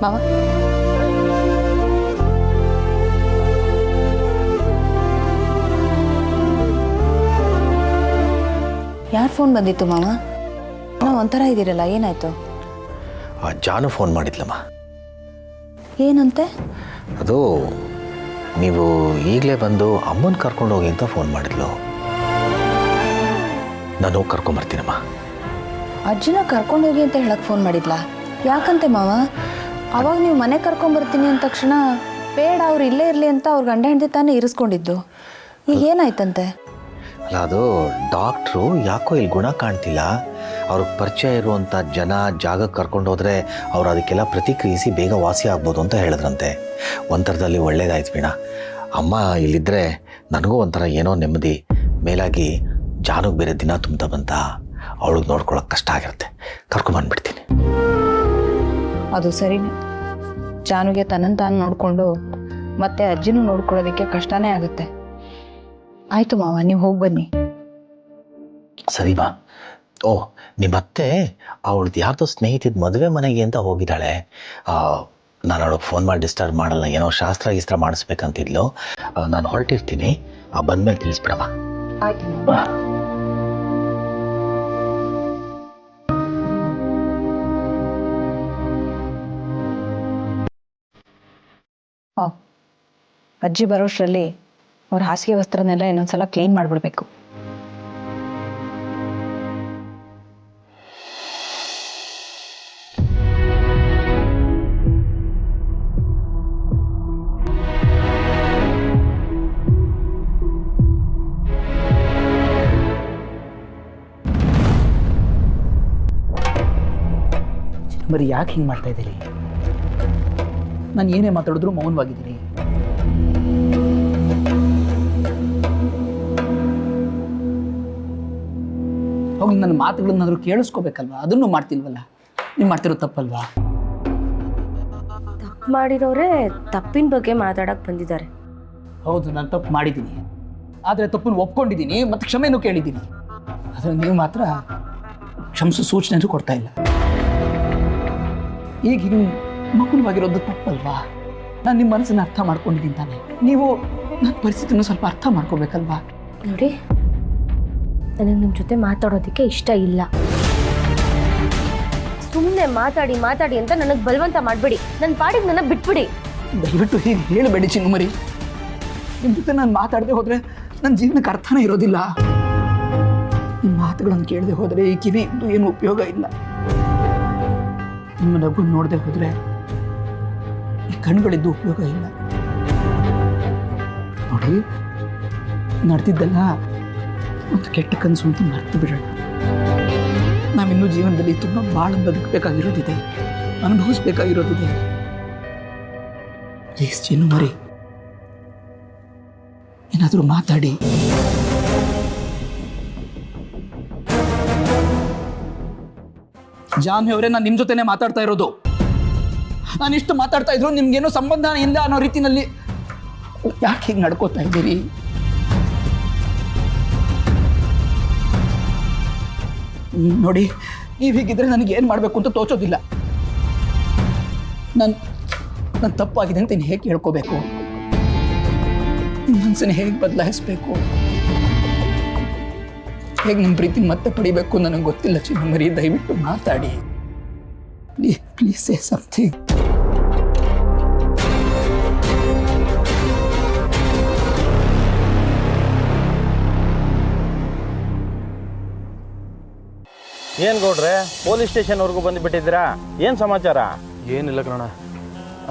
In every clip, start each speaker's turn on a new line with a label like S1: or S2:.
S1: ಮಾವ ಯಾರು ಫೋನ್ ಬಂದಿತ್ತು ಮಾವ? ನಾವು ಒಂಥರ ಇದ್ದೀರಲ್ಲ, ಏನಾಯ್ತು?
S2: ಜಾನು ಫೋನ್ ಮಾಡಿದ್ಲಮ್ಮ.
S1: ಏನಂತೆ?
S2: ಅದು ನೀವು ಈಗಲೇ ಬಂದು ಅಮ್ಮನ ಕರ್ಕೊಂಡು ಹೋಗಿ ಅಂತ ಫೋನ್ ಮಾಡಿದ್ಲು. ನಾನು ಹೋಗಿ ಕರ್ಕೊಂಬರ್ತೀನಮ್ಮ.
S1: ಅಜ್ಜಿನ ಕರ್ಕೊಂಡು ಹೋಗಿ ಅಂತ ಹೇಳಕ್ಕೆ ಫೋನ್ ಮಾಡಿದ್ಲಾ? ಯಾಕಂತೆ ಮಾವ? ಅವಾಗ ನೀವು ಮನೆ ಕರ್ಕೊಂಬರ್ತೀನಿ ಅಂದ ತಕ್ಷಣ ಬೇಡ ಅವ್ರು ಇಲ್ಲೇ ಇರಲಿ ಅಂತ ಅವ್ರ ಗಂಡ ಹೆಂಡತಿ ತಾನೇ ಇರಿಸ್ಕೊಂಡಿದ್ದು. ಈಗ ಏನಾಯ್ತಂತೆ?
S2: ಅಲ್ಲ, ಅದು ಡಾಕ್ಟ್ರು ಯಾಕೋ ಇಲ್ಲಿ ಗುಣ ಕಾಣ್ತಿಲ್ಲ, ಅವ್ರಿಗೆ ಪರಿಚಯ ಇರುವಂಥ ಜನ ಜಾಗಕ್ಕೆ ಕರ್ಕೊಂಡು ಹೋದರೆ ಅವ್ರು ಅದಕ್ಕೆಲ್ಲ ಪ್ರತಿಕ್ರಿಯಿಸಿ ಬೇಗ ವಾಸಿ ಆಗ್ಬೋದು ಅಂತ ಹೇಳಿದ್ರಂತೆ. ಒಂಥರದಲ್ಲಿ ಒಳ್ಳೇದಾಯ್ತು ವೀಣಾ. ಅಮ್ಮ ಇಲ್ಲಿದ್ದರೆ ನನಗೂ ಒಂಥರ ಏನೋ ನೆಮ್ಮದಿ. ಮೇಲಾಗಿ ಜಾನುಗೆ ಬೇರೆ ದಿನ ತುಂಬ್ತಾ ಬಂತ, ಅವಳಿಗೆ ನೋಡ್ಕೊಳ್ಳೋಕೆ ಕಷ್ಟ ಆಗಿರುತ್ತೆ. ಕರ್ಕೊಂಬಂದ್ಬಿಡ್ತೀನಿ.
S1: ಅದು ಸರಿನೇ. ಜಾನುಗೆ ತನ್ನನ್ನು ತಾನು ನೋಡಿಕೊಂಡು ಮತ್ತೆ ಅಜ್ಜಿನೂ ನೋಡ್ಕೊಳ್ಳೋದಕ್ಕೆ ಕಷ್ಟನೇ ಆಗುತ್ತೆ. ಆಯಿತು ಮಾವ, ನೀವು ಹೋಗಿ ಬನ್ನಿ.
S2: ಸರಿ ಬಾ. ಓ, ನಿಮ್ಮತ್ತೆ ಅವಳದ್ದು ಯಾರ್ದೋ ಸ್ನೇಹಿತದ ಮದುವೆ ಮನೆಗೆ ಅಂತ ಹೋಗಿದ್ದಾಳೆ. ನಾನು ಅವಳಿಗೆ ಫೋನ್ ಮಾಡಿ ಡಿಸ್ಟರ್ಬ್ ಮಾಡಲ್ಲ, ಏನೋ ಶಾಸ್ತ್ರ ಗೀಸ್ತ್ರ ಮಾಡಿಸ್ಬೇಕಂತಿದ್ಲು. ನಾನು ಹೊರಟಿರ್ತೀನಿ, ಬಂದ್ಮೇಲೆ ತಿಳಿಸ್ಬಿಡಮ್ಮ.
S1: ಆಯ್ತು. ಅಜ್ಜಿ ಬರೋಷ್ಟರಲ್ಲಿ ಅವ್ರ ಹಾಸಿಗೆ ವಸ್ತ್ರನೆಲ್ಲ ಇನ್ನೊಂದ್ಸಲ ಕ್ಲೀನ್ ಮಾಡಿಬಿಡ್ಬೇಕು.
S3: ಬರೀ ಯಾಕೆ ಹಿಂಗೆ ಮಾಡ್ತಾ ಇದ್ದೀರಿ? ನಾನು ಏನೇ ಮಾತಾಡಿದ್ರು ಮೌನವಾಗಿದ್ದೀನಿ. ಹೋಗಿ ನನ್ನ ಮಾತುಗಳನ್ನಾದ್ರೂ ಕೇಳಿಸ್ಕೋಬೇಕಲ್ವಾ? ಅದನ್ನು ಮಾಡ್ತಿಲ್ವಲ್ಲ. ನೀವು ಮಾಡ್ತಿರೋ ತಪ್ಪಲ್ವಾ?
S4: ತಪ್ಪು ಮಾಡಿರೋರೇ ತಪ್ಪಿನ ಬಗ್ಗೆ ಮಾತಾಡಕ್ಕೆ ಬಂದಿದ್ದಾರೆ.
S3: ಹೌದು, ನಾನು ತಪ್ಪು ಮಾಡಿದ್ದೀನಿ. ಆದರೆ ತಪ್ಪನ್ನು ಒಪ್ಕೊಂಡಿದ್ದೀನಿ ಮತ್ತು ಕ್ಷಮೆನೂ ಕೇಳಿದ್ದೀನಿ. ಆದರೆ ನೀವು ಮಾತ್ರ ಕ್ಷಮಿಸೋ ಸೂಚನೆನೂ ಕೊಡ್ತಾ ಇಲ್ಲ. ಈಗ ಹಿಂಗೆ ಮೌನವಾಗಿರೋದು ತಪ್ಪಲ್ವಾ? ನಾನು ನಿಮ್ಮ ಮನಸ್ಸನ್ನು ಅರ್ಥ ಮಾಡ್ಕೊಂಡಿದ್ದೀನಿ ತಾನೆ. ನೀವು ನನ್ನ ಪರಿಸ್ಥಿತಿನೂ ಸ್ವಲ್ಪ ಅರ್ಥ ಮಾಡ್ಕೋಬೇಕಲ್ವಾ?
S4: ನೋಡಿ, ನನಗೆ ನಿಮ್ಮ ಜೊತೆ ಮಾತಾಡೋದಕ್ಕೆ ಇಷ್ಟ ಇಲ್ಲ. ಸುಮ್ಮನೆ ಮಾತಾಡಿ ಮಾತಾಡಿ ಅಂತ ನನಗೆ ಬಲವಂತ ಮಾಡಬೇಡಿ. ನನ್ನ ಪಾಡಿಗೆ ನನ್ನ ಬಿಟ್ಬಿಡಿ.
S3: ದಯವಿಟ್ಟು ಹೀಗೆ ಹೇಳಬೇಡಿ ಚಿನ್ನುಮರಿ. ನಿಮ್ಮ ಜೊತೆ ನಾನು ಮಾತಾಡದೆ ಹೋದರೆ ನನ್ನ ಜೀವನಕ್ಕೆ ಅರ್ಥನೇ ಇರೋದಿಲ್ಲ. ನಿಮ್ಮ ಮಾತುಗಳನ್ನು ಕೇಳದೆ ಹೋದರೆ ಈ ಕಿವಿ ಇದ್ದು ಏನು ಉಪಯೋಗ ಇಲ್ಲ. ನಿಮ್ಮ ನಗು ನೋಡದೆ ಹೋದರೆ ಈ ಕಣ್ಗಳಿದ್ದು ಉಪಯೋಗ ಇಲ್ಲ. ನೋಡಿ, ನಡೆದಿದ್ದೆಲ್ಲ ಒಂದು ಕೆಟ್ಟ ಕನಸು ಅಂತ ಮರ್ತು ಬಿಡೋಣ. ನಾವಿನ್ನೂ ಜೀವನದಲ್ಲಿ ತುಂಬ ಭಾಳ ಬದುಕಬೇಕಾಗಿರೋದಿದೆ, ಅನುಭವಿಸ್ಬೇಕಾಗಿರೋದಿದೆ. ಪ್ಲೀಸ್ ಚಿನ್ನುಮರಿ, ಏನಾದರೂ ಮಾತಾಡಿ. ಜಾನ್ವಿ ಅವರೇ, ನಾನು ನಿಮ್ಮ ಜೊತೆನೆ ಮಾತಾಡ್ತಾ ಇರೋದು. ನಾನು ಇಷ್ಟು ಮಾತಾಡ್ತಾ ಇದ್ರು ನಿಮ್ಗೇನೋ ಸಂಬಂಧ ಇಲ್ಲ ಅನ್ನೋ ರೀತಿನಲ್ಲಿ ಯಾಕೆ ಹೀಗೆ ನಡ್ಕೋತಾ ಇದ್ದೀರಿ? ನೋಡಿ, ನೀವು ಹೀಗಿದ್ರೆ ನನಗೆ ಏನು ಮಾಡಬೇಕು ಅಂತ ತೋಚೋದಿಲ್ಲ. ನನ್ನ ತಪ್ಪಾಗಿದೆ ಅಂತ ಇನ್ನು ಹೇಗೆ ಹೇಳ್ಕೋಬೇಕು? ನಿಮ್ಮ ಮನಸ್ಸನ್ನು ಹೇಗೆ ಬದಲಾಯಿಸ್ಬೇಕು? ಹೇಗೆ ನಿಮ್ಮ ಪ್ರೀತಿ ಮತ್ತೆ ಪಡಿಬೇಕು ನನಗೆ ಗೊತ್ತಿಲ್ಲ ಚಿನ್ನಮರಿ. ದಯವಿಟ್ಟು ಮಾತಾಡಿ. Please say something.
S5: ಏನು ಗೌಡ್ರೆ, ಪೊಲೀಸ್ ಸ್ಟೇಷನ್ವರೆಗೂ ಬಂದುಬಿಟ್ಟಿದ್ದೀರಾ? ಏನು ಸಮಾಚಾರ?
S6: ಏನಿಲ್ಲ ಕಣ,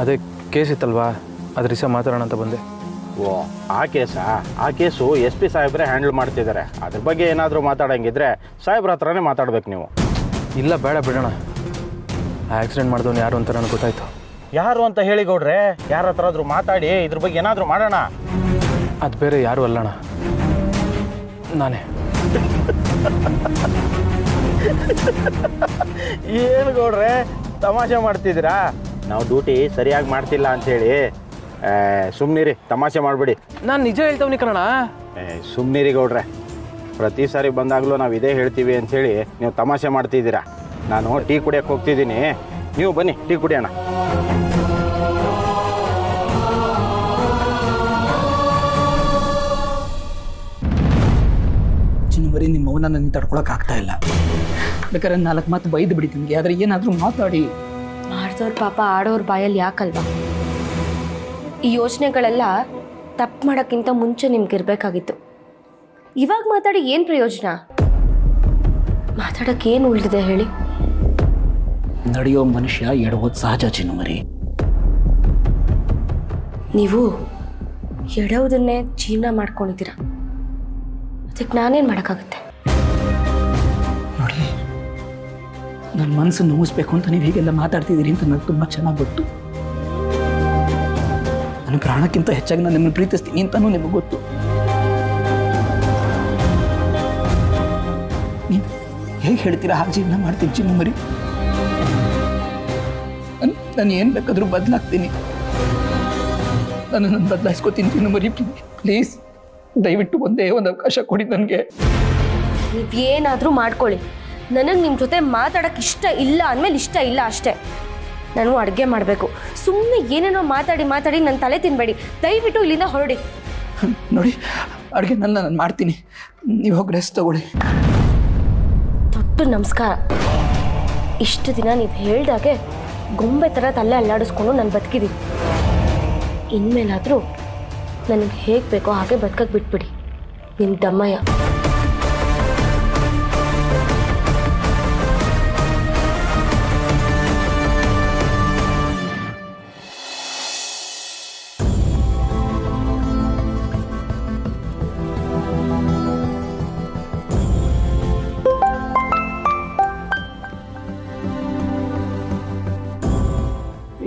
S6: ಅದೇ ಕೇಸ್ ಇತ್ತಲ್ವಾ, ಅದು ರಿಸ ಮಾತಾಡೋಣ ಅಂತ ಬಂದೆ.
S5: ಓ, ಆ ಕೇಸಾ? ಆ ಕೇಸು SP ಸಾಹೇಬ್ರೆ ಹ್ಯಾಂಡಲ್ ಮಾಡ್ತಿದ್ದಾರೆ. ಅದ್ರ ಬಗ್ಗೆ ಏನಾದರೂ ಮಾತಾಡೋಂಗಿದ್ರೆ ಸಾಹೇಬ್ರ ಹತ್ರನೇ ಮಾತಾಡ್ಬೇಕು ನೀವು.
S6: ಇಲ್ಲ, ಬೇಡ ಬಿಡೋಣ. ಆಕ್ಸಿಡೆಂಟ್ ಮಾಡಿದವನು ಯಾರು ಅಂತ ನನಗೆ ಗೊತ್ತಾಯ್ತು.
S5: ಯಾರು ಅಂತ ಹೇಳಿ ಗೌಡ್ರೆ, ಯಾರ ಹತ್ರ ಆದರೂ ಮಾತಾಡಿ ಇದ್ರ ಬಗ್ಗೆ ಏನಾದರೂ ಮಾಡೋಣ.
S6: ಅದು ಬೇರೆ ಯಾರು ಅಲ್ಲಣ್ಣ, ನಾನೇ.
S5: ಏನು ಗೌಡ್ರೆ, ತಮಾಷೆ ಮಾಡ್ತಿದ್ದೀರಾ? ನಾವು ಡ್ಯೂಟಿ ಸರಿಯಾಗಿ ಮಾಡ್ತಿಲ್ಲ ಅಂಥೇಳಿ. ಸುಮ್ಮನಿರಿ, ತಮಾಷೆ ಮಾಡಬೇಡಿ.
S6: ನಾನು ನಿಜ ಹೇಳ್ತವನಿ ಕಣ.
S5: ಸುಮ್ಮನಿರಿ ಗೌಡ್ರೆ, ಪ್ರತಿ ಸಾರಿ ಬಂದಾಗಲೂ ನಾವು ಇದೇ ಹೇಳ್ತೀವಿ ಅಂಥೇಳಿ ನೀವು ತಮಾಷೆ ಮಾಡ್ತಿದ್ದೀರಾ. ನಾನು ಟೀ ಕುಡಿಯೋಕ್ಕೆ ಹೋಗ್ತಿದ್ದೀನಿ, ನೀವು ಬನ್ನಿ ಟೀ ಕುಡಿಯೋಣ.
S3: ನೋಡಿ ನಿಮ್ಮ ಮೌನ ನನಗೆ ತಡ್ಕೊಳಕ್ಕಾಗ್ತಾ ಇಲ್ಲ. ಬೇಕಾದ್ರೆ 4 ಮಾತು ಬೈದು ಬಿಡಿ ನಿಮಗೆ, ಆದರೆ ಏನಾದರೂ ಮಾತಾಡಿ.
S4: ಮಾಡ್ದವ್ರ ಪಾಪ ಆಡೋರ್ ಬಾಯಲ್ಲಿ ಯಾಕಲ್ವಾ? ಈ ಯೋಚನೆಗಳೆಲ್ಲ ತಪ್ಪು ಮಾಡೋಕ್ಕಿಂತ ಮುಂಚೆ ನಿಮ್ಗಿರ್ಬೇಕಾಗಿತ್ತು. ಇವಾಗ ಮಾತಾಡಿ ಏನು ಪ್ರಯೋಜನ? ಮಾತಾಡೋಕ್ಕೆ ಏನು ಉಳಿದಿದೆ ಹೇಳಿ?
S3: ನಡೆಯೋ ಮನುಷ್ಯ ಎಡವೋದು ಸಹಜ ಚಿನ್ನುಮರಿ.
S4: ನೀವು ಎಡವುದನ್ನೇ ಜೀವನ ಮಾಡ್ಕೊಂಡಿದ್ದೀರ, ಅದಕ್ಕೆ ನಾನೇನು ಮಾಡೋಕ್ಕಾಗುತ್ತೆ?
S3: ನೋಡಿ, ನನ್ನ ಮನಸ್ಸು ನೋವಿಸ್ಬೇಕು ಅಂತ ನೀವು ಹೀಗೆಲ್ಲ ಮಾತಾಡ್ತಿದ್ದೀರಿ ಅಂತ ನನಗೆ ತುಂಬ ಚೆನ್ನಾಗಿ ಗೊತ್ತು. ನನ್ನ ಪ್ರಾಣಕ್ಕಿಂತ ಹೆಚ್ಚಾಗಿ ನಾನು ನಿಮ್ಮನ್ನು ಪ್ರೀತಿಸ್ತೀನಿ ಅಂತಲೂ ನಿಮಗೆ ಗೊತ್ತು. ನೀವು ಹೇಗೆ ಹೇಳ್ತೀರಾ ಹಾಗೆ ಜೀವನ ಮಾಡ್ತೀನಿ ಚಿನ್ನುಮರಿ. ನಾನು ಏನು ಬೇಕಾದರೂ ಬದಲಾಗ್ತೀನಿ. ನಾನು ಬದಲಾಯಿಸ್ಕೊತೀನಿ ಚಿನ್ನುಮರಿ. ಪ್ಲೀಸ್ ದಯವಿಟ್ಟು ಒಂದೇ ಒಂದು ಅವಕಾಶ ಕೊಡಿ ನನಗೆ.
S4: ನೀವೇನಾದರೂ ಮಾಡ್ಕೊಳ್ಳಿ, ನನಗೆ ನಿಮ್ಮ ಜೊತೆ ಮಾತಾಡೋಕ್ಕೆ ಇಷ್ಟ ಇಲ್ಲ ಅಂದಮೇಲೆ ಇಷ್ಟ ಇಲ್ಲ ಅಷ್ಟೇ. ನಾನು ಅಡುಗೆ ಮಾಡಬೇಕು. ಸುಮ್ಮನೆ ಏನೇನೋ ಮಾತಾಡಿ ನನ್ನ ತಲೆ ತಿನ್ನಬೇಡಿ. ದಯವಿಟ್ಟು ಇಲ್ಲಿಂದ ಹೊರಡಿ.
S3: ನೋಡಿ, ಅಡುಗೆನೆಲ್ಲ ನಾನು ಮಾಡ್ತೀನಿ, ನೀವು ಹೋಗಿ ರೆಸ್ಟ್ ತಗೊಳ್ಳಿ.
S4: ದೊಡ್ಡ ನಮಸ್ಕಾರ. ಇಷ್ಟು ದಿನ ನೀವು ಹೇಳ್ದಾಗೆ ಗೊಂಬೆ ಥರ ತಲೆ ಅಲ್ಲಾಡಿಸ್ಕೊಂಡು ನಾನು ಬದುಕಿದ್ದೀನಿ. ಇನ್ಮೇಲಾದರೂ ನನಗೆ ಹೇಗೆ ಬೇಕೋ ಹಾಗೆ ಬದುಕಕ್ಕೆ ಬಿಟ್ಬಿಡಿ. ನಿಮ್ಮ ದಮ್ಮಯ್ಯ.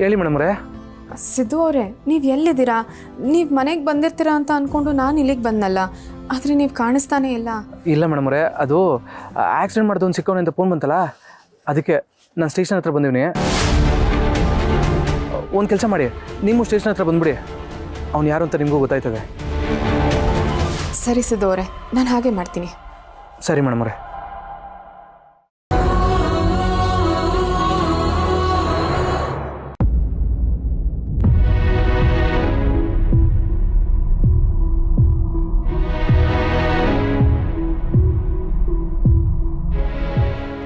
S6: ಹೇಳಿ ಮೇಡಮ್ರೇ.
S7: ಸಿದ್ದು ಅವರೇ, ನೀವು ಎಲ್ಲಿದ್ದೀರಾ? ನೀವು ಮನೆಗೆ ಬಂದಿರ್ತೀರಾ ಅಂತ ಅಂದ್ಕೊಂಡು ನಾನು ಇಲ್ಲಿಗೆ ಬಂದಲ್ಲ, ಆದರೆ ನೀವು ಕಾಣಿಸ್ತಾನೆ ಇಲ್ಲ.
S6: ಇಲ್ಲ ಮೇಡಮ್ರೇ, ಅದು ಆಕ್ಸಿಡೆಂಟ್ ಮಾಡಿದ ಒಂದು ಸಿಕ್ಕವನಿಂದ ಫೋನ್ ಬಂತಲ್ಲ, ಅದಕ್ಕೆ ನಾನು ಸ್ಟೇಷನ್ ಹತ್ರ ಬಂದೀನಿ. ಒಂದು ಕೆಲಸ ಮಾಡಿ, ನೀವು ಸ್ಟೇಷನ್ ಹತ್ರ ಬಂದ್ಬಿಡಿ, ಅವ್ನು ಯಾರು ಅಂತ ನಿಮಗೂ ಗೊತ್ತಾಯ್ತದೆ.
S7: ಸರಿ ಸಿದ್ದು ಅವರೇ, ನಾನು ಹಾಗೆ ಮಾಡ್ತೀನಿ.
S6: ಸರಿ ಮೇಡಮ್ರೇ.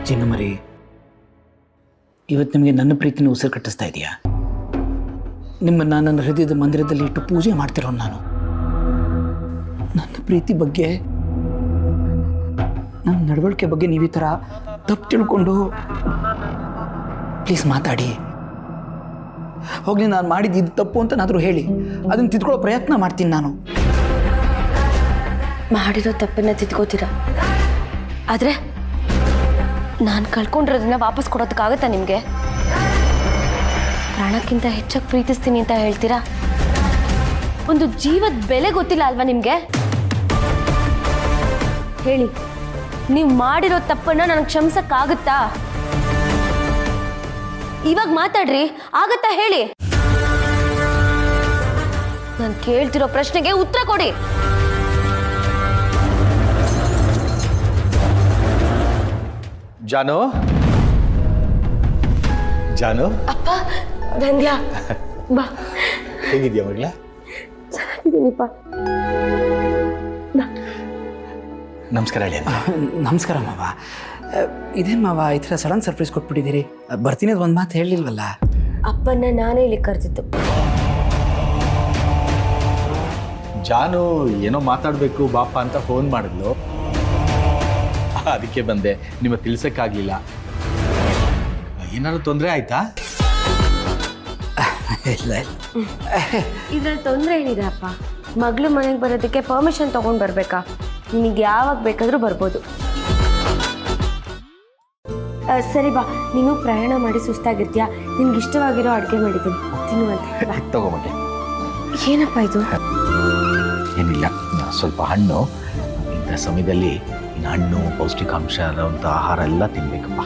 S3: ಚಿನ್ನಮರಿ, ಇವತ್ತು ನಿಮಗೆ ನನ್ನ ಪ್ರೀತಿನ ಉಸಿರು ಕಟ್ಟಿಸ್ತಾ ಇದೆಯಾ? ನಿಮ್ಮನ್ನು ನನ್ನ ಹೃದಯದ ಮಂದಿರದಲ್ಲಿ ಇಟ್ಟು ಪೂಜೆ ಮಾಡ್ತಿರೋ ನಾನು. ನನ್ನ ಪ್ರೀತಿ ಬಗ್ಗೆ, ನನ್ನ ನಡವಳಿಕೆ ಬಗ್ಗೆ ನೀವು ಈ ಥರ ತಪ್ಪು ತಿಳ್ಕೊಂಡು ಪ್ಲೀಸ್ ಮಾತಾಡಿ. ಹೋಗಲಿ, ನಾನು ಮಾಡಿದ್ದು ಇದು ತಪ್ಪು ಅಂತನಾದರೂ ಹೇಳಿ, ಅದನ್ನು ತಿದ್ಕೊಳ್ಳೋ ಪ್ರಯತ್ನ ಮಾಡ್ತೀನಿ ನಾನು.
S4: ಮಾಡಿರೋ ತಪ್ಪನ್ನ ತಿದ್ಕೋತೀರ, ಆದರೆ ನಾನು ಕಳ್ಕೊಂಡಿರೋದನ್ನ ವಾಪಸ್ ಕೊಡೋದಕ್ಕಾಗತ್ತಾ ನಿಮಗೆ? ಪ್ರಾಣಕ್ಕಿಂತ ಹೆಚ್ಚಾಗಿ ಪ್ರೀತಿಸ್ತೀನಿ ಅಂತ ಹೇಳ್ತೀರಾ? ಒಂದು ಜೀವದ ಬೆಲೆ ಗೊತ್ತಿಲ್ಲ ಅಲ್ವಾ ನಿಮಗೆ? ಹೇಳಿ, ನೀವು ಮಾಡಿರೋ ತಪ್ಪನ್ನ ನನಗೆ ಕ್ಷಮಿಸಕ್ಕಾಗತ್ತಾ? ಇವಾಗ ಮಾತಾಡ್ರಿ, ಆಗತ್ತಾ ಹೇಳಿ? ನಾನು ಕೇಳ್ತಿರೋ ಪ್ರಶ್ನೆಗೆ ಉತ್ತರ ಕೊಡಿ.
S2: ಜಾನು, ಜಾನು,
S4: ಅಪ್ಪ ಧನ್ಯ, ಬಾ.
S2: ಹೇಗಿದ್ಯಾ ಮಗಳ?
S4: ಚೆನ್ನಾಗಿದ್ದೀನಿಪ್ಪ.
S2: ನಮಸ್ಕಾರ ಹೇಳಿ.
S3: ನಮಸ್ಕಾರ ಮಾವ. ಇದೇನು ಮಾವ ಈ ಥರ ಸಡನ್ ಸರ್ಪ್ರೈಸ್ ಕೊಟ್ಬಿಟ್ಟಿದ್ದೀರಿ? ಬರ್ತೀನಿ ಅದು ಒಂದು ಮಾತು ಹೇಳಿಲ್ವಲ್ಲ?
S4: ಅಪ್ಪನ್ನ ನಾನೇ ಇಲ್ಲಿ ಕರೆದಿದ್ದು.
S2: ಜಾನು ಏನೋ ಮಾತಾಡಬೇಕು ಬಾಪ ಅಂತ ಫೋನ್ ಮಾಡಿದ್ಲು, ಅದಕ್ಕೆ ಬಂದೆ. ನಿಮ್ಮ ತಿಳ್ಸಕ್ಕಾಗಲಿಲ್ಲ. ಏನಾದ್ರು ತೊಂದರೆ ಆಯ್ತಾ?
S3: ಇಲ್ಲ.
S4: ಇದ್ರಲ್ಲಿ ತೊಂದರೆ ಏನಿದೆ ಅಪ್ಪ? ಮಗಳು ಮನೆಗೆ ಬರೋದಕ್ಕೆ ಪರ್ಮಿಷನ್ ತೊಗೊಂಡು ಬರಬೇಕಾ? ನಿನಗೆ ಯಾವಾಗ ಬೇಕಾದರೂ ಬರ್ಬೋದು. ಸರಿ ಬಾ, ನೀನು ಪ್ರಯಾಣ ಮಾಡಿ ಸುಸ್ತಾಗಿರ್ತೀಯಾ, ನಿನ್ಗೆ ಇಷ್ಟವಾಗಿರೋ ಅಡುಗೆ ಮಾಡಿದ್ದೀನಿ, ತಿನ್ನುವಂತೆ.
S2: ತಗೋಬಂದೆ.
S4: ಏನಪ್ಪ ಇದು?
S2: ಏನಿಲ್ಲ, ಸ್ವಲ್ಪ ಹಣ್ಣು. ಇಂಥ ಸಮಯದಲ್ಲಿ ಇನ್ನು ಹಣ್ಣು, ಪೌಷ್ಟಿಕಾಂಶ ಇರೋಂಥ ಆಹಾರ ಎಲ್ಲ ತಿನ್ಬೇಕಪ್ಪ,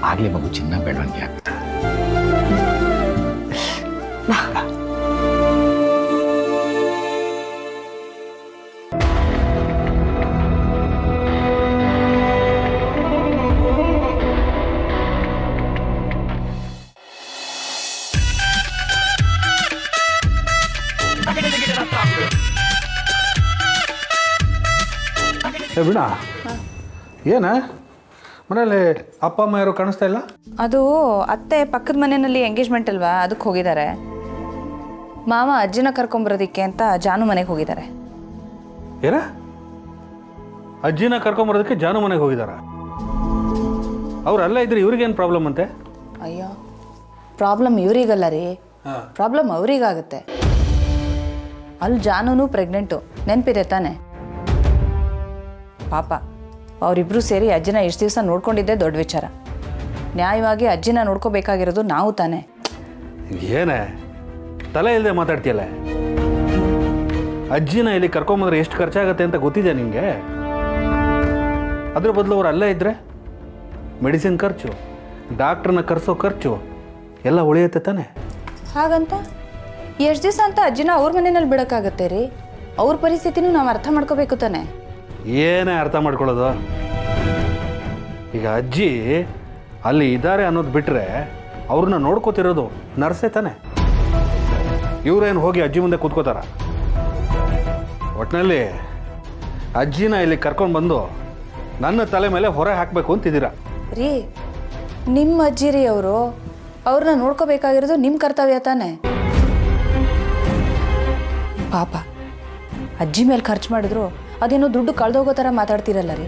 S2: ಆಗಲೇ ಮಗು ಚೆನ್ನಾಗಿ ಬೆಳವಣಿಗೆ ಆಗ್ತದೆ.
S6: ಬಿಡ,
S8: ಏನ ಮನೇಲಿ ಅಪ್ಪ ಅಮ್ಮ ಯಾರು ಕಾಣಿಸ್ತಾ ಇಲ್ಲ?
S1: ಅದು ಅತ್ತೆ ಪಕ್ಕದ ಮನೆಯಲ್ಲಿ ಎಂಗೇಜ್ಮೆಂಟ್ ಅಲ್ವಾ, ಅದಕ್ಕೆ ಹೋಗಿದ್ದಾರೆ. ಮಾವ ಅಜ್ಜಿನ ಕರ್ಕೊಂಬರೋದಕ್ಕೆ ಅಂತ ಜಾನು ಮನೆಗೆ ಹೋಗಿದ್ದಾರೆ.
S8: ಏನ ಅಜ್ಜಿನ ಕರ್ಕೊಂಬರೋದಕ್ಕೆ ಜಾನು ಮನೆಗೆ ಹೋಗಿದಾರ? ಅವ್ರು ಅಲ್ಲೇ ಇದ್ರೆ ಇವ್ರಿಗೇನು ಪ್ರಾಬ್ಲಮ್ ಅಂತೆ?
S1: ಅಯ್ಯೋ, ಪ್ರಾಬ್ಲಮ್ ಇವರಿಗಲ್ಲ ರೀ, ಪ್ರಾಬ್ಲಮ್ ಅವರಿಗಾಗುತ್ತೆ. ಅಲ್ಲಿ ಜಾನೂನು ಪ್ರೆಗ್ನೆಂಟು, ನೆನಪಿದೆ ತಾನೆ? ಪಾಪ ಅವರಿಬ್ಬರು ಸೇರಿ ಅಜ್ಜಿನ ಇಷ್ಟು ದಿವಸ ನೋಡ್ಕೊಂಡಿದ್ದೆ ದೊಡ್ಡ ವಿಚಾರ. ನ್ಯಾಯವಾಗಿ ಅಜ್ಜಿನ ನೋಡ್ಕೋಬೇಕಾಗಿರೋದು ನಾವು ತಾನೆ.
S8: ಏನೇ ತಲೆ ಇಲ್ಲದೆ ಮಾತಾಡ್ತೀಯಲ್ಲ? ಅಜ್ಜಿನ ಇಲ್ಲಿ ಕರ್ಕೊಂಬಂದ್ರೆ ಎಷ್ಟು ಖರ್ಚಾಗತ್ತೆ ಅಂತ ಗೊತ್ತಿದೆ ನಿಮಗೆ? ಅದ್ರ ಬದಲು ಅವ್ರು ಅಲ್ಲೇ ಇದ್ದರೆ ಮೆಡಿಸಿನ್ ಖರ್ಚು, ಡಾಕ್ಟ್ರನ್ನ ಕರೆಸೋ ಖರ್ಚು ಎಲ್ಲ ಉಳಿಯುತ್ತೆ ತಾನೆ?
S1: ಹಾಗಂತ ಎಷ್ಟು ದಿವಸ ಅಂತ ಅಜ್ಜಿನ ಅವ್ರ ಮನೆಯಲ್ಲಿ ಬಿಡೋಕ್ಕಾಗತ್ತೆ ರೀ? ಅವ್ರ ಪರಿಸ್ಥಿತಿನೂ ನಾವು ಅರ್ಥ ಮಾಡ್ಕೋಬೇಕು ತಾನೆ.
S8: ಏನೇ ಅರ್ಥ ಮಾಡ್ಕೊಳ್ಳೋದು? ಈಗ ಅಜ್ಜಿ ಅಲ್ಲಿ ಇದ್ದಾರೆ ಅನ್ನೋದು ಬಿಟ್ಟರೆ ಅವ್ರನ್ನ ನೋಡ್ಕೋತಿರೋದು ನರ್ಸೇ ತಾನೆ. ಇವರೇನು ಹೋಗಿ ಅಜ್ಜಿ ಮುಂದೆ ಕೂತ್ಕೋತಾರ? ಒಟ್ಟಿನಲ್ಲಿ ಅಜ್ಜಿನ ಇಲ್ಲಿ ಕರ್ಕೊಂಡು ಬಂದು ನನ್ನ ತಲೆ ಮೇಲೆ ಹೊರೆ ಹಾಕಬೇಕು ಅಂತಿದ್ದೀರಾ
S1: ರೀ? ನಿಮ್ಮ ಅಜ್ಜಿ ರೀ ಅವರು, ಅವ್ರನ್ನ ನೋಡ್ಕೋಬೇಕಾಗಿರೋದು ನಿಮ್ಮ ಕರ್ತವ್ಯ ತಾನೆ. ಪಾಪ ಅಜ್ಜಿ ಮೇಲೆ ಖರ್ಚು ಮಾಡಿದ್ರು ಅದೇನೋ ದುಡ್ಡು ಕಳೆದೋಗೋ ಥರ ಮಾತಾಡ್ತಿರಲ್ಲ ರೀ.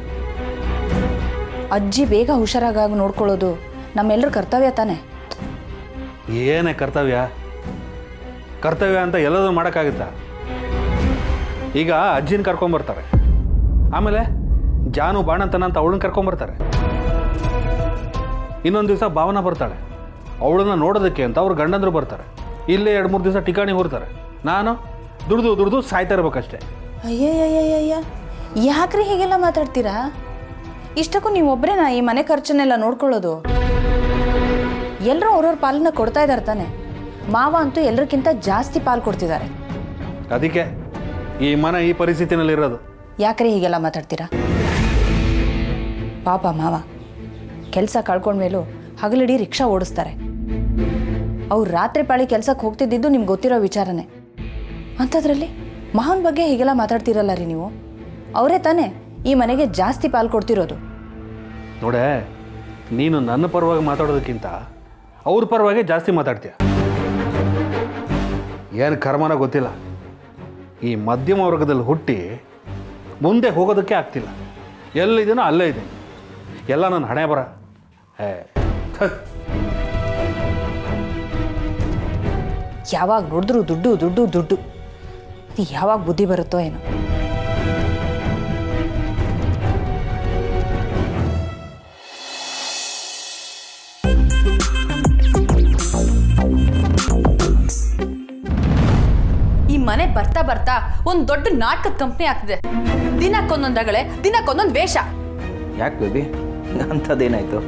S1: ಅಜ್ಜಿ ಬೇಗ ಹುಷಾರಾಗಿ ನೋಡ್ಕೊಳ್ಳೋದು ನಮ್ಮೆಲ್ಲರ ಕರ್ತವ್ಯ ತಾನೆ.
S8: ಏನೇ ಕರ್ತವ್ಯ ಕರ್ತವ್ಯ ಅಂತ ಎಲ್ಲದೂ ಮಾಡೋಕ್ಕಾಗುತ್ತಾ? ಈಗ ಅಜ್ಜಿನ ಕರ್ಕೊಂಬರ್ತಾರೆ, ಆಮೇಲೆ ಜಾನು ಬಾಣಂತನ ಅಂತ ಅವಳನ್ನ ಕರ್ಕೊಂಬರ್ತಾರೆ. ಇನ್ನೊಂದು ದಿವಸ ಭಾವನ ಬರ್ತಾಳೆ, ಅವಳನ್ನ ನೋಡೋದಕ್ಕೆ ಅಂತ ಅವ್ರು ಗಂಡಂದ್ರು ಬರ್ತಾರೆ. ಇಲ್ಲೇ 2-3 ದಿವಸ ಠಿಕಾಣಿ ಹೊರ್ತಾರೆ. ನಾನು ದುಡ್ದು ಸಾಯ್ತಾ ಇರ್ಬೇಕಷ್ಟೆ.
S1: ಅಯ್ಯಯ್ಯಯ್ಯಯ್ಯ, ಯಾಕ್ರಿ ಹೀಗೆಲ್ಲ ಮಾತಾಡ್ತೀರಾ? ಇಷ್ಟಕ್ಕೂ ನೀವು ಒಬ್ಬರೇನಾ ಈ ಮನೆ ಖರ್ಚನ್ನೆಲ್ಲ ನೋಡ್ಕೊಳ್ಳೋದು? ಎಲ್ಲರೂ ಅವ್ರವ್ರ ಪಾಲನ್ನ ಕೊಡ್ತಾ ಇದ್ದಾರೆ ತಾನೆ. ಮಾವ ಅಂತೂ ಎಲ್ಲರಿಗಿಂತ ಜಾಸ್ತಿ ಪಾಲು ಕೊಡ್ತಿದ್ದಾರೆ.
S8: ಅದಕ್ಕೆ ಈ ಮನೆ ಈ ಪರಿಸ್ಥಿತಿನಲ್ಲಿ ಇರೋದು.
S1: ಯಾಕ್ರಿ ಹೀಗೆಲ್ಲ ಮಾತಾಡ್ತೀರಾ? ಪಾಪ ಮಾವ ಕೆಲಸ ಕಳ್ಕೊಂಡ್ಮೇಲೂ ಹಗಲಿಡೀ ರಿಕ್ಷಾ ಓಡಿಸ್ತಾರೆ. ಅವ್ರು ರಾತ್ರಿ ಪಾಳಿ ಕೆಲಸಕ್ಕೆ ಹೋಗ್ತಿದ್ದಿದ್ದು ನಿಮ್ಗೆ ಗೊತ್ತಿರೋ ವಿಚಾರನೇ. ಅಂಥದ್ರಲ್ಲಿ ಮಾವನ ಬಗ್ಗೆ ಹೀಗೆಲ್ಲ ಮಾತಾಡ್ತಿರಲ್ಲ ರೀ ನೀವು? ಅವರೇ ತಾನೇ ಈ ಮನೆಗೆ ಜಾಸ್ತಿ ಪಾಲು ಕೊಡ್ತಿರೋದು.
S8: ನೋಡೆ, ನೀನು ನನ್ನ ಪರವಾಗಿ ಮಾತಾಡೋದಕ್ಕಿಂತ ಅವ್ರ ಪರವಾಗಿ ಜಾಸ್ತಿ ಮಾತಾಡ್ತೀಯ. ಏನು ಕರ್ಮನ ಗೊತ್ತಿಲ್ಲ. ಈ ಮಧ್ಯಮ ವರ್ಗದಲ್ಲಿ ಹುಟ್ಟಿ ಮುಂದೆ ಹೋಗೋದಕ್ಕೆ ಆಗ್ತಿಲ್ಲ. ಎಲ್ಲಿದ್ದೀನೋ ಅಲ್ಲೇ ಇದ್ದೀನಿ. ಎಲ್ಲ ನನ್ನ ಹಣೆ ಬರ.
S1: ಯಾವಾಗ ನೋಡಿದ್ರು ದುಡ್ಡು ದುಡ್ಡು ದುಡ್ಡು. ಯಾವಾಗ ಬುದ್ಧಿ ಬರುತ್ತೋ ಏನೋ.
S9: ಈ ಮನೆ ಬರ್ತಾ ಬರ್ತಾ ಒಂದು ದೊಡ್ಡ ನಾಟಕದ ಕಂಪ್ನಿ ಆಗ್ತಿದೆ. ದಿನಕ್ಕೊಂದೊಂದು ರಗಳೆ, ದಿನಕ್ಕೊಂದೊಂದು ವೇಷ.
S10: ಯಾಕೆ ಬೇಬಿ, ಅಂಥದ್ದೇನಾಯ್ತು?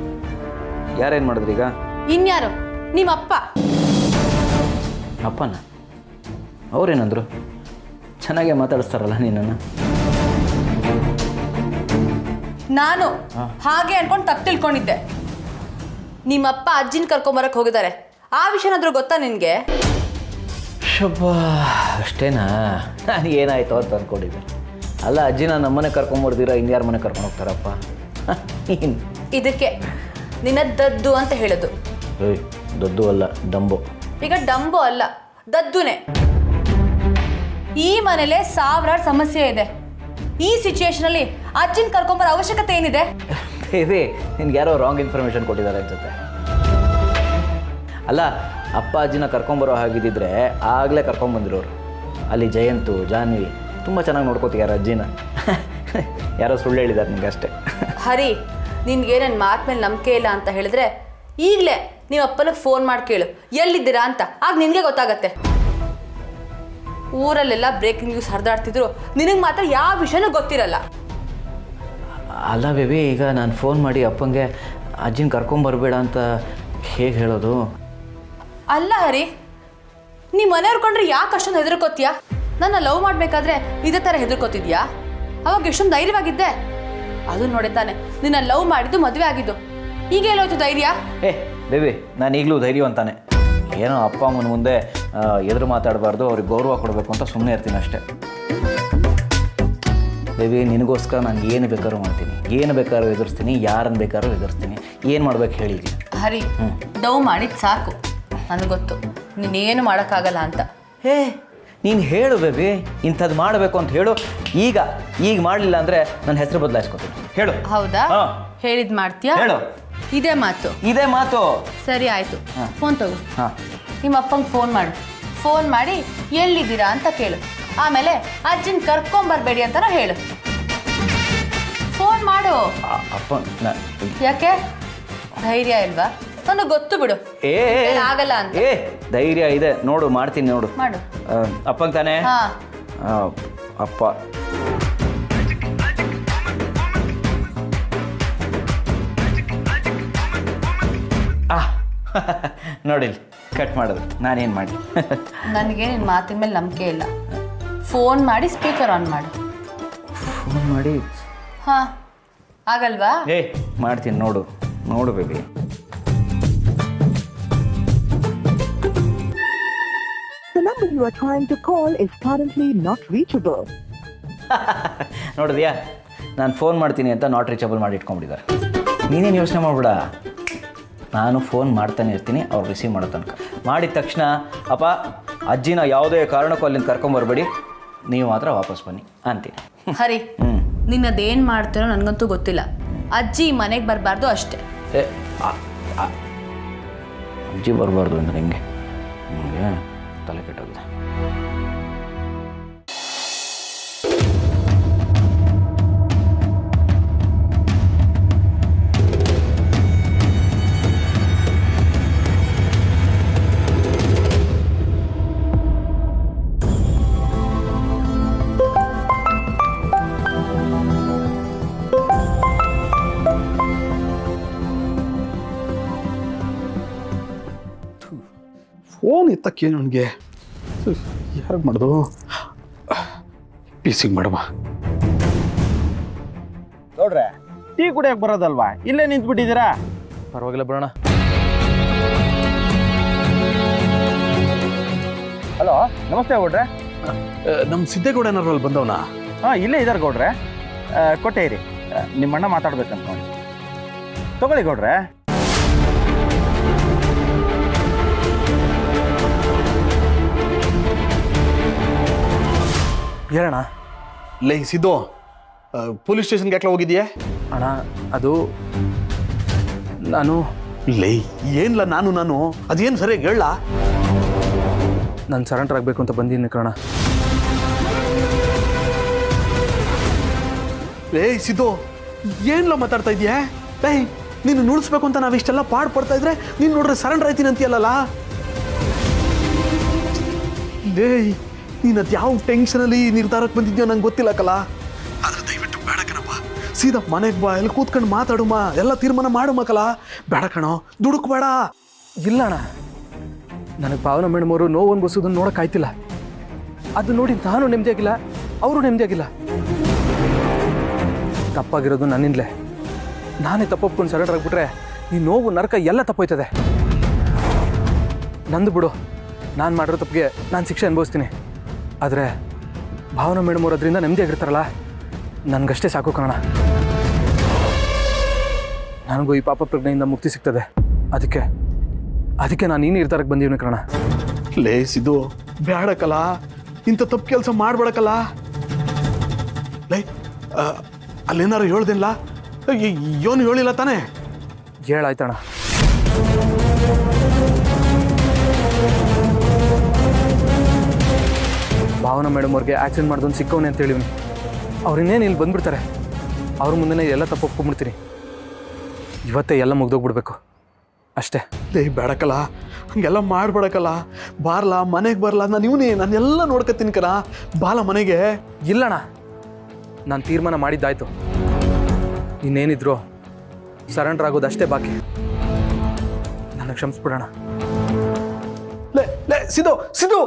S10: ಯಾರೇನು ಮಾಡಿದ್ರಿ ಈಗ?
S9: ಇನ್ಯಾರು? ನಿಮ್ಮಪ್ಪ.
S10: ಅಪ್ಪನ? ಅವ್ರೇನಂದ್ರು? ಚೆನ್ನಾಗೇ ಮಾತಾಡಿಸ್ತಾರಲ್ಲ ನಿನ್ನನ್ನು.
S9: ನಾನು ಹಾಗೆ ಅನ್ಕೊಂಡು ತಪ್ಪು ತಿಳ್ಕೊಂಡಿದ್ದೆ. ನಿಮ್ಮಪ್ಪ ಅಜ್ಜಿನ ಕರ್ಕೊಂಬರಕ್ಕೆ ಹೋಗಿದ್ದಾರೆ. ಆ ವಿಷಯನಾದ್ರೂ ಗೊತ್ತಾ ನಿನಗೆ?
S10: ಶಬ್ಬಾ, ಅಷ್ಟೇನಾ? ನಾನು ಏನಾಯ್ತು ಅಂತ ಅಂದ್ಕೊಂಡಿದ್ದೆ. ಅಲ್ಲ, ಅಜ್ಜಿನ ನಮ್ಮನೆ ಕರ್ಕೊಂಬರ್ದಿರ ಇನ್ಯಾರ ಮನೆ ಕರ್ಕೊಂಡು ಹೋಗ್ತಾರಪ್ಪ?
S9: ಇದಕ್ಕೆ ನಿನ್ನ ದದ್ದು ಅಂತ ಹೇಳೋದು.
S10: ಏಯ್, ದೊಡ್ಡು ಅಲ್ಲ, ಡಂಬು.
S9: ಈಗ ಡಂಬು ಅಲ್ಲ, ದದ್ದುನೇ. ಈ ಮನೇಲೆ ಸಾವಿರಾರು ಸಮಸ್ಯೆ ಇದೆ. ಈ ಸಿಚುಯೇಷನಲ್ಲಿ ಅಜ್ಜಿನ ಕರ್ಕೊಂಬರೋ ಅವಶ್ಯಕತೆ ಏನಿದೆ?
S10: ಬೇಬಿ, ನಿನ್ಗೆ ಯಾರೋ ರಾಂಗ್ ಇನ್ಫಾರ್ಮೇಷನ್ ಕೊಟ್ಟಿದ್ದಾರೆ ಅನ್ಸುತ್ತೆ. ಅಲ್ಲ, ಅಪ್ಪ ಅಜ್ಜಿನ ಕರ್ಕೊಂಬರೋ ಹಾಗಿದ್ದಿದ್ರೆ ಆಗಲೇ ಕರ್ಕೊಂಬಂದಿರೋರು. ಅಲ್ಲಿ ಜಯಂತು, ಜಾನ್ವಿ ತುಂಬ ಚೆನ್ನಾಗಿ ನೋಡ್ಕೋತಿದ್ದಾರೆ ಅಜ್ಜಿನ. ಯಾರೋ ಸುಳ್ಳು ಹೇಳಿದ್ದಾರೆ ನಿಂಗೆ ಅಷ್ಟೇ.
S9: ಹರಿ, ನಿನ್ಗೆ ನನ್ನ ಮಾತು ಮೇಲೆ ನಂಬಿಕೆ ಇಲ್ಲ ಅಂತ ಹೇಳಿದ್ರೆ ಈಗಲೇ ನೀವು ಅಪ್ಪನಿಗೆ ಫೋನ್ ಮಾಡಿ ಕೇಳು ಎಲ್ಲಿದ್ದೀರಾ ಅಂತ. ಆಗ ನಿನಗೆ ಗೊತ್ತಾಗತ್ತೆ. ಊರಲ್ಲೆಲ್ಲ ಬ್ರೇಕಿಂಗ್ ನ್ಯೂಸ್ ಹರಿದಾಡ್ತಿದ್ರು, ನಿನಗೆ ಮಾತ್ರ ಯಾವ ವಿಷಯನೂ ಗೊತ್ತಿರಲ್ಲ.
S10: ಅಲ್ಲ ಬೇಬಿ, ಈಗ ನಾನು ಫೋನ್ ಮಾಡಿ ಅಪ್ಪಂಗೆ ಅಜ್ಜಿನ ಕರ್ಕೊಂಬರ್ಬೇಡ ಅಂತ ಹೇಗೆ ಹೇಳೋದು?
S9: ಅಲ್ಲ ಹರಿ, ನೀ ಮನೆಯವ್ರು ಕೊಂಡ್ರೆ ಯಾಕೆ ಅಷ್ಟೊಂದು ಹೆದರ್ಕೋತೀಯ? ನನ್ನ ಲವ್ ಮಾಡಬೇಕಾದ್ರೆ ಇದೇ ಥರ ಹೆದರ್ಕೋತಿದ್ಯಾ? ಅವಾಗ ಎಷ್ಟೊಂದು ಧೈರ್ಯವಾಗಿದ್ದೆ. ಅದು ನೋಡಿತಾನೆ ನಿನ್ನ ಲವ್ ಮಾಡಿದ್ದು, ಮದುವೆ ಆಗಿದ್ದು. ಈಗ ಎಲ್ಲೋಯ್ತು ಧೈರ್ಯ?
S10: ಬೇಬಿ, ನಾನು ಈಗಲೂ ಧೈರ್ಯವಂತಾನೆ. ಏನೋ ಅಪ್ಪ ಅಮ್ಮನ ಮುಂದೆ ಎದುರು ಮಾತಾಡಬಾರ್ದು, ಅವ್ರಿಗೆ ಗೌರವ ಕೊಡಬೇಕು ಅಂತ ಸುಮ್ಮನೆ ಇರ್ತೀನಿ ಅಷ್ಟೇ. ಬೇಬಿ ನಿನಗೋಸ್ಕರ ನಾನು ಏನು ಬೇಕಾದ್ರೂ ಮಾಡ್ತೀನಿ, ಏನು ಬೇಕಾದ್ರೂ ಎದುರಿಸ್ತೀನಿ, ಯಾರನ್ನು ಬೇಕಾದ್ರೂ ಎದುರಿಸ್ತೀನಿ. ಏನು ಮಾಡ್ಬೇಕು ಹೇಳಿ ಈಗ?
S9: ಹರಿ ಡವ್ ಮಾಡಿದ್ದು ಸಾಕು, ನನಗೆ ಗೊತ್ತು ನೀನೇನು ಮಾಡೋಕ್ಕಾಗಲ್ಲ ಅಂತ.
S10: ಹೇ ನೀನು ಹೇಳು ಬೇಬಿ, ಇಂಥದ್ದು ಮಾಡಬೇಕು ಅಂತ ಹೇಳು. ಈಗ ಮಾಡಲಿಲ್ಲ ಅಂದರೆ ನನ್ನ ಹೆಸರು ಬದಲಾಯಿಸ್ಕೊತೀನಿ. ಹೇಳು.
S9: ಹೌದಾ?
S10: ಹಾ.
S9: ಹೇಳಿದ್ ಮಾಡ್ತೀಯಾ?
S10: ಹೇಳು.
S9: ಇದೇ ಮಾತು?
S10: ಇದೇ ಮಾತು.
S9: ಸರಿ ಆಯ್ತು, ಫೋನ್ ತಗೋ.
S10: ಹಾಂ,
S9: ನಿಮ್ಮ ಅಪ್ಪಂಗೆ ಫೋನ್ ಮಾಡು. ಫೋನ್ ಮಾಡಿ ಎಲ್ಲಿದ್ದೀರಾ ಅಂತ ಕೇಳು. ಆಮೇಲೆ ಅಜ್ಜಿನ ಕರ್ಕೊಂಬರ್ಬೇಡಿ ಅಂತನೂ ಹೇಳು. ಫೋನ್ ಮಾಡು.
S10: ಅಪ್ಪ
S9: ಯಾಕೆ ಧೈರ್ಯ ಇಲ್ವಾ? ನನಗೆ ಗೊತ್ತು ಬಿಡು ಆಗಲ್ಲ ಅಂತ.
S10: ಧೈರ್ಯ ಇದೆ, ನೋಡು ಮಾಡ್ತೀನಿ, ನೋಡು
S9: ಮಾಡು.
S10: ಅಪ್ಪಂಗೆ ತಾನೇ?
S9: ಹಾ.
S10: ಅಪ್ಪ ನೋಡಿಲ್ಲ, ಕಟ್ ಮಾಡೋದು ನಾನೇನು ಮಾಡಿ.
S9: ನನಗೆ ನಿನ್ನ ಮಾತಿನ ಮೇಲೆ ನಂಬಿಕೆ ಇಲ್ಲ. ಫೋನ್ ಮಾಡಿ ಸ್ಪೀಕರ್ ಆನ್ ಮಾಡು.
S10: ಫೋನ್ ಮಾಡಿ?
S9: ಹಾ, ಆಗಲ್ವಾ?
S10: ಮಾಡ್ತೀನಿ, ನೋಡು ನೋಡು baby.
S11: The number you are trying to call is currently not reachable.
S10: ನೋಡಿದ್ಯಾ, ನಾನು ಫೋನ್ ಮಾಡ್ತೀನಿ ಅಂತ ನಾಟ್ ರೀಚಬಲ್ ಮಾಡಿ ಇಟ್ಕೊಂಡ್ಬಿಟ್ಟಿದ್ದಾರೆ. ನೀನೇನು ಯೋಚನೆ ಮಾಡ್ಬಿಡ, ನಾನು ಫೋನ್ ಮಾಡ್ತಾನೆ ಇರ್ತೀನಿ, ಅವ್ರು ರಿಸೀವ್ ಮಾಡೋ ತನಕ. ಮಾಡಿದ ತಕ್ಷಣ ಅಪ್ಪ ಅಜ್ಜಿನ ಯಾವುದೇ ಕಾರಣಕ್ಕೂ ಅಲ್ಲಿಂದ ಕರ್ಕೊಂಬರ್ಬೇಡಿ, ನೀವು ಮಾತ್ರ ವಾಪಸ್ ಬನ್ನಿ ಅಂತೀನಿ.
S9: ಹರಿ, ನಿನ್ನದೇನು ಮಾಡ್ತೀನೋ ನನಗಂತೂ ಗೊತ್ತಿಲ್ಲ. ಅಜ್ಜಿ ಮನೆಗೆ ಬರಬಾರ್ದು ಅಷ್ಟೇ.
S10: ಅಜ್ಜಿ ಬರಬಾರ್ದು ಅಂದರೆ ಹೆಂಗೆ? ನಿಮಗೆ ತಲೆ ಕೆಟ್ಟೋಗಿದೆ.
S8: ಫೋನ್ ಎತ್ತಕ್ಕೇನು ಅವನಿಗೆ? ಯಾರಿಗೆ ಮಾಡೋದು? ಪೀಸಿಗೆ ಮಾಡಮ್ಮ.
S5: ನೋಡ್ರೆ ಟೀ ಕುಡಿಯಕ್ಕೆ ಬರೋದಲ್ವಾ, ಇಲ್ಲೇ ನಿಂತ್ಬಿಟ್ಟಿದ್ದೀರಾ?
S6: ಪರವಾಗಿಲ್ಲ ಬರೋಣ.
S5: ಹಲೋ, ನಮಸ್ತೆ ಗೌಡ್ರೆ.
S8: ನಮ್ಮ ಸಿದ್ದೇಗೌಡ ಏನಾರು ಅಲ್ಲಿ ಬಂದವನ?
S5: ಹಾಂ, ಇಲ್ಲೇ ಇದ್ದಾರೆ ಗೌಡ್ರೆ. ಕೊಟ್ಟೆ ಇರಿ, ನಿಮ್ಮ ಅಣ್ಣ ಮಾತಾಡ್ಬೇಕಂತ ನೋಡಿ. ತಗೊಳ್ಳಿ ಗೌಡ್ರೆ.
S6: ಹೇಳಣ್ಣ.
S8: ಲೈ ಸಿದ್ದು, ಪೊಲೀಸ್ ಸ್ಟೇಷನ್ಗೆ ಯಾಕೆ ಹೋಗಿದ್ಯಾ?
S6: ಅಣ್ಣ ಅದು ನಾನು
S8: ಲೈ ಏನಿಲ್ಲ, ನಾನು ಅದೇನು ಸರಿಯಾಗಿ ಹೇಳ.
S6: ನಾನು ಸರೆಂಡರ್ ಆಗಬೇಕು ಅಂತ ಬಂದಿದ್ದೀನಿ ಕಣ.
S8: ಲೇ ಸಿದ್ದು, ಏನಿಲ್ಲ ಮಾತಾಡ್ತಾ ಇದೆಯಾ? ಲೈ ನೀನು ನುಡಿಸ್ಬೇಕು ಅಂತ ನಾವು ಇಷ್ಟೆಲ್ಲ ಪಡ್ತಾ ಇದ್ರೆ ನೀನು ನೋಡ್ರೆ ಸರೆಂಡರ್ ಆಯ್ತೀನಿ ಅಂತೀಯಲ್ಲ. ಲೇ ನೀನು ಅದು ಯಾವ ಟೆನ್ಷನಲ್ಲಿ ನಿರ್ಧಾರಕ್ಕೆ ಬಂದಿದ್ಯೋ ನಂಗೆ ಗೊತ್ತಿಲ್ಲಕ್ಕಲ್ಲ. ಆದ್ರೆ ದಯವಿಟ್ಟು ಬೇಡ ಕಣಪ್ಪ, ಸೀದಾ ಮನೆಗೆ ಬಾ, ಎಲ್ಲಿ ಕೂತ್ಕೊಂಡು ಮಾತಾಡುಮ, ಎಲ್ಲ ತೀರ್ಮಾನ ಮಾಡುಮಕ್ಕಲ್ಲ. ಬೇಡ ಕಣೋ, ದುಡುಕ್ ಬೇಡ.
S6: ಇಲ್ಲ ಅಣ್ಣ, ನನಗೆ ಭಾವನಾ ಮೇಡಮ್ ಅವರು ನೋವು ಅನ್ಭವಿಸೋದನ್ನು ನೋಡೋಕ್ಕಾಯ್ತಿಲ್ಲ. ಅದು ನೋಡಿ ನಾನು ನೆಮ್ಮದಿಯಾಗಿಲ್ಲ, ಅವರು ನೆಮ್ಮದಿಯಾಗಿಲ್ಲ. ತಪ್ಪಾಗಿರೋದು ನನ್ನಿಂದಲೇ. ನಾನೇ ತಪ್ಪೊಪ್ಕೊಂಡು ಸರೆಂಡರ್ ಆಗಿಬಿಟ್ರೆ ಈ ನೋವು ನರಕ ಎಲ್ಲ ತಪ್ಪೋಯ್ತದೆ. ನಂದು ಬಿಡು, ನಾನು ಮಾಡಿರೋ ತಪ್ಪಿಗೆ ನಾನು ಶಿಕ್ಷೆ ಅನುಭವಿಸ್ತೀನಿ. ಆದರೆ ಭಾವನಾ ಮೇಡಮ್ ಅವರು ಅದರಿಂದ ನೆಮ್ಮದಿಯಾಗಿರ್ತಾರಲ್ಲ, ನನಗಷ್ಟೇ ಸಾಕು ಕಣ. ನನಗೂ ಈ ಪಾಪ ಪ್ರಜ್ಞೆಯಿಂದ ಮುಕ್ತಿ ಸಿಗ್ತದೆ. ಅದಕ್ಕೆ ನಾನು ಈ ನಿರ್ಧಾರಕ್ಕೆ ಬಂದೀನಿ ಕಣ.
S8: ಲೇಸಿದು ಬೇಡಕ್ಕಲ್ಲ, ಇಂಥ ತಪ್ಪು ಕೆಲಸ ಮಾಡಬೇಡಕ್ಕಲ್ಲ. ಲೈ ಅಲ್ಲೇನಾರು ಹೇಳ್ದಿಲ್ಲ? ಏನು ಹೇಳಿಲ್ಲ ತಾನೇ?
S6: ಹೇಳಾಯ್ತಣ್ಣ. ಭಾವನಾ ಮೇಡಮ್ ಅವ್ರಿಗೆ ಆಕ್ಸಿಡೆಂಟ್ ಮಾಡಿದೊಂದು ಸಿಕ್ಕವನೆ ಅಂತ ಹೇಳಿವ್ನಿ. ಅವ್ರು ಇನ್ನೇನು ಇಲ್ಲಿ ಬಂದುಬಿಡ್ತಾರೆ. ಅವ್ರ ಮುಂದೆ ಎಲ್ಲ ತಪ್ಪು ಒಪ್ಕೊಂಡ್ಬಿಡ್ತೀನಿ. ಇವತ್ತೇ ಎಲ್ಲ ಮುಗ್ದೋಗ್ಬಿಡ್ಬೇಕು ಅಷ್ಟೇ.
S8: ಲೇ ಬೇಡಕ್ಕಲ್ಲ, ಹಂಗೆಲ್ಲ ಮಾಡಬೇಡಕ್ಕಲ್ಲ. ಬಾರ್ಲಾ, ಮನೆಗೆ ಬರಲ್ಲ, ನಾನೆಲ್ಲ ನೋಡ್ಕೊತೀನಿ ಕಣ. ಬಾಲ ಮನೆಗೆ.
S6: ಇಲ್ಲಣ್ಣ, ನಾನು ತೀರ್ಮಾನ ಮಾಡಿದ್ದಾಯ್ತು. ಇನ್ನೇನಿದ್ರು ಸರೆಂಡರ್ ಆಗೋದು ಅಷ್ಟೇ ಬಾಕಿ. ನನಗೆ ಕ್ಷಮಿಸ್ಬಿಡೋಣ.
S8: ಲೇ ಸಿದ್ದು